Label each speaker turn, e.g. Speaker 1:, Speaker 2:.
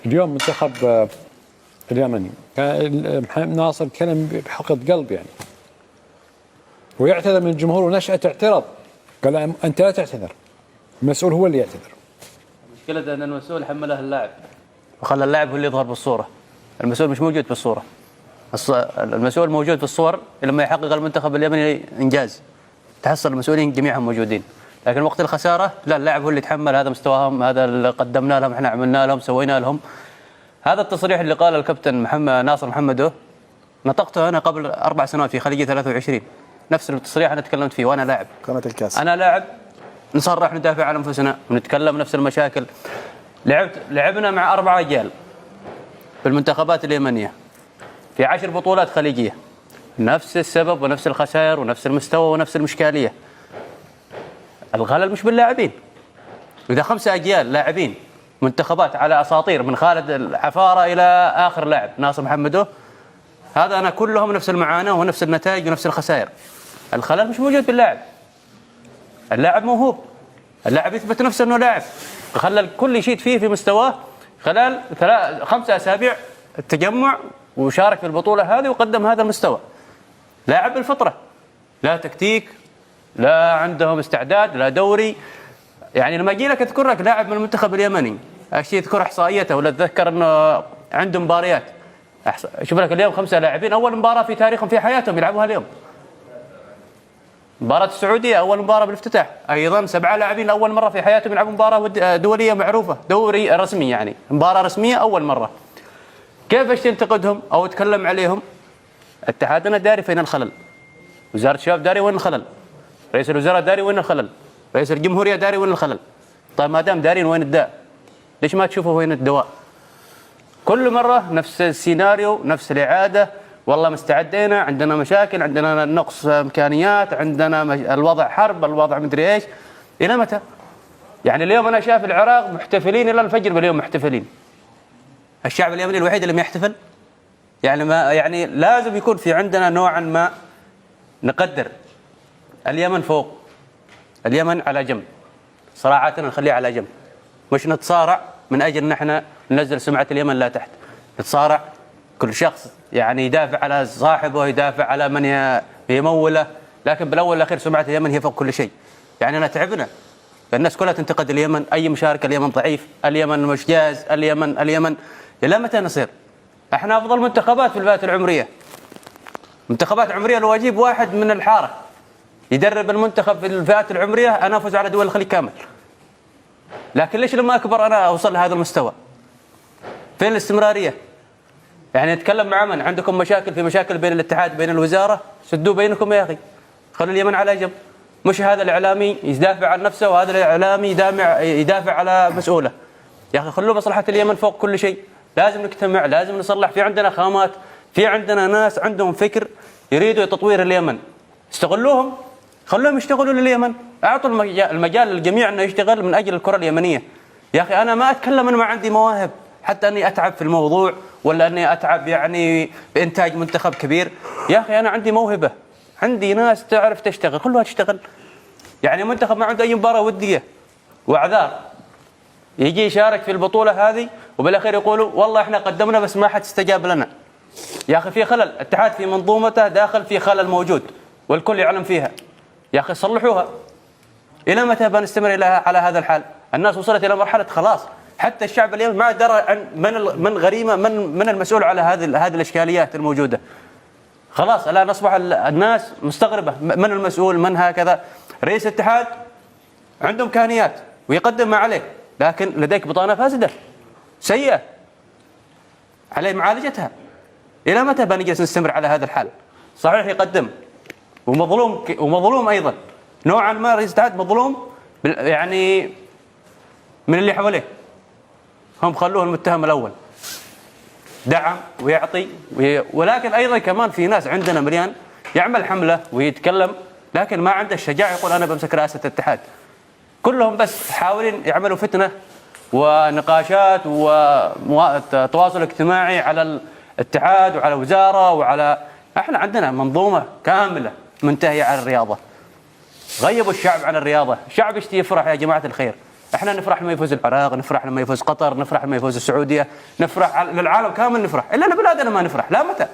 Speaker 1: اليوم منتخب اليمني كان محمد ناصر كلم بحقد قلب يعني، ويعتذر من الجمهور ونشأة اعتراض، قال أنت لا تعتذر، المسؤول هو اللي يعتذر.
Speaker 2: المشكلة أن المسؤول حمله اللاعب وخلى اللاعب هو اللي يظهر بالصورة. المسؤول مش موجود بالصورة، المسؤول موجود في الصور لما يحقق المنتخب اليمني إنجاز تحصل المسؤولين جميعهم موجودين، لكن وقت الخسارة لا، اللاعب هو اللي يتحمل هذا مستواهم، هذا اللي قدمنا لهم، احنا عملنا لهم، سوينا لهم. هذا التصريح اللي قاله الكابتن محمد ناصر محمده نطقته أنا قبل 4 سنوات في خليجية 23، نفس التصريح أنا تكلمت فيه وأنا لاعب
Speaker 3: قناة الكاس.
Speaker 2: أنا لاعب نصرح ندافع عن أنفسنا ونتكلم نفس المشاكل. لعبنا مع 4 رجال في المنتخبات اليمنية في 10 بطولات خليجية، نفس السبب ونفس الخسائر ونفس المستوى ونفس المشكالية. الغلل مش باللاعبين، إذا 5 أجيال لاعبين منتخبات على أساطير من خالد العفارة إلى آخر لاعب ناصر محمده، هذا أنا كلهم نفس المعاناة ونفس النتائج ونفس الخسائر. الخلل مش موجود باللاعب، اللاعب موهوب، اللاعب يثبت نفسه أنه لاعب، خلى الكل يشيد فيه في مستواه خلال 5 أسابيع التجمع وشارك في البطولة هذه وقدم هذا المستوى. لاعب بالفطرة، لا تكتيك، لا عندهم استعداد، لا دوري. يعني لما اجي لك اذكر لك لاعب من المنتخب اليمني اشي اذكر احصائيته ولا اتذكر انه عنده مباريات، اشوف لك اليوم 5 لاعبين اول مباراه في تاريخهم في حياتهم يلعبوها اليوم. مباراه السعوديه اول مباراه بالافتتاح، ايضا 7 لاعبين اول مره في حياتهم يلعبوا مباراه دوليه معروفه، دوري رسمي يعني مباراه رسميه اول مره. كيف ايش تنتقدهم او تتكلم عليهم؟ اتحادنا داري فين الخلل، وزاره الشباب داري وين الخلل، رئيس الوزراء داري وين الخلل، رئيس الجمهورية داري وين الخلل. طيب ما دام دارين وين الداء، ليش ما تشوفوا وين الدواء؟ كل مرة نفس السيناريو، نفس الإعادة، والله مستعدين، عندنا مشاكل، عندنا نقص إمكانيات، عندنا الوضع حرب، الوضع مدري إيش. إلى متى؟ يعني اليوم أنا شايف العراق محتفلين إلى الفجر باليوم محتفلين. الشعب اليمني الوحيد اللي ما يحتفل؟ يعني ما يعني لازم يكون في عندنا نوعا ما نقدر اليمن فوق، اليمن على جنب، صراعاتنا نخليها على جنب، مش نتصارع من أجل أن احنا ننزل سمعة اليمن لا تحت. نتصارع كل شخص يعني يدافع على صاحبه، يدافع على من يموله، لكن بالأول والأخير سمعة اليمن هي فوق كل شيء. يعني أنا تعبنا، الناس كلها تنتقد اليمن، أي مشاركة اليمن ضعيف، اليمن مش جاهز، اليمن إلى متى نصير؟ احنا أفضل منتخبات في الفئات العمرية، منتخبات عمرية لو أجيب واحد من الحارة يدرب المنتخب في الفئات العمرية أنا أفوز على دول الخليج كامل. لكن ليش لما أكبر أنا أوصل لهذا المستوى؟ فين الاستمرارية؟ يعني نتكلم مع من عندكم مشاكل، في مشاكل بين الاتحاد بين الوزارة، سدوا بينكم يا أخي، خلوا اليمن على جنب. مش هذا الإعلامي يدافع عن نفسه وهذا الإعلامي يدافع على مسؤوله. يا أخي خلوا مصلحة اليمن فوق كل شيء. لازم نجتمع، لازم نصلح، في عندنا خامات، في عندنا ناس عندهم فكر يريدوا تطوير اليمن، استغلوهم، خلوهم يشتغلوا لليمن، اعطوا المجال للجميع انه يشتغل من اجل الكره اليمنيه. يا اخي انا ما اتكلم انه ما عندي مواهب حتى اني اتعب في الموضوع ولا اني اتعب يعني بانتاج منتخب كبير. يا اخي انا عندي موهبه، عندي ناس تعرف تشتغل، كلها تشتغل. يعني منتخب ما عنده اي مباراه وديه واعذار يجي يشارك في البطوله هذه وبالاخير يقولوا والله احنا قدمنا بس ما حد استجاب لنا. يا اخي في خلل، الاتحاد في منظومته داخل في خلل موجود والكل يعلم فيها. يا اخي صلحوها. الى متى بنستمر على هذا الحال؟ الناس وصلت الى مرحله خلاص حتى الشعب اليوم ما درى عن من غريمه من المسؤول على هذه الاشكاليات الموجوده. خلاص الان اصبح الناس مستغربه من المسؤول، من هكذا. رئيس الاتحاد عنده امكانيات ويقدم ما عليه، لكن لديك بطانه فاسده سيئه عليه معالجتها. الى متى بنجلس نستمر على هذا الحال؟ صحيح يقدم ومظلوم ايضا نوعا ما، رئيس الاتحاد مظلوم يعني من اللي حواليه، هم خلوه المتهم الاول، دعم ويعطي ولكن ايضا كمان في ناس عندنا مليان يعمل حمله ويتكلم لكن ما عنده الشجاعه يقول انا بمسك رئاسه الاتحاد. كلهم بس حاولين يعملوا فتنه ونقاشات وتواصل اجتماعي على الاتحاد وعلى وزاره وعلى. احنا عندنا منظومه كامله منتهيه على الرياضه. غيبوا الشعب عن الرياضه، الشعب يشتي يفرح يا جماعه الخير، احنا نفرح لما يفوز العراق، نفرح لما يفوز قطر، نفرح لما يفوز السعوديه، نفرح للعالم كامل نفرح، الا لبلادنا ما نفرح. لا متى؟